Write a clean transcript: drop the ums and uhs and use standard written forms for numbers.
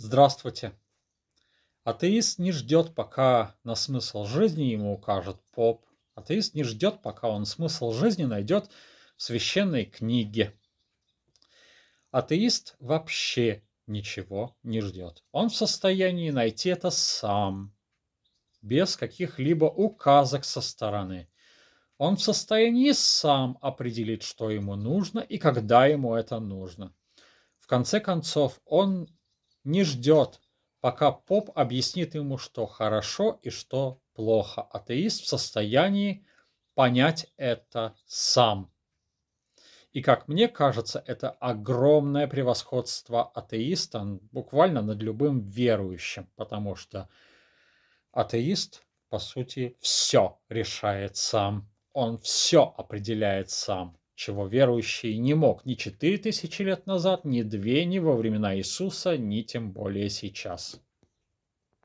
Здравствуйте. Атеист не ждет, пока на смысл жизни ему укажет поп. Атеист не ждет, пока он смысл жизни найдет в священной книге. Атеист вообще ничего не ждет. Он в состоянии найти это сам, без каких-либо указок со стороны. Он в состоянии сам определить, что ему нужно и когда ему это нужно. В конце концов, он не ждет, пока поп объяснит ему, что хорошо и что плохо. Атеист в состоянии понять это сам. И, как мне кажется, это огромное превосходство атеиста буквально над любым верующим, потому что атеист, по сути, все решает сам. Он все определяет сам, чего верующий не мог ни 4000 лет назад, ни 2, ни во времена Иисуса, ни тем более сейчас.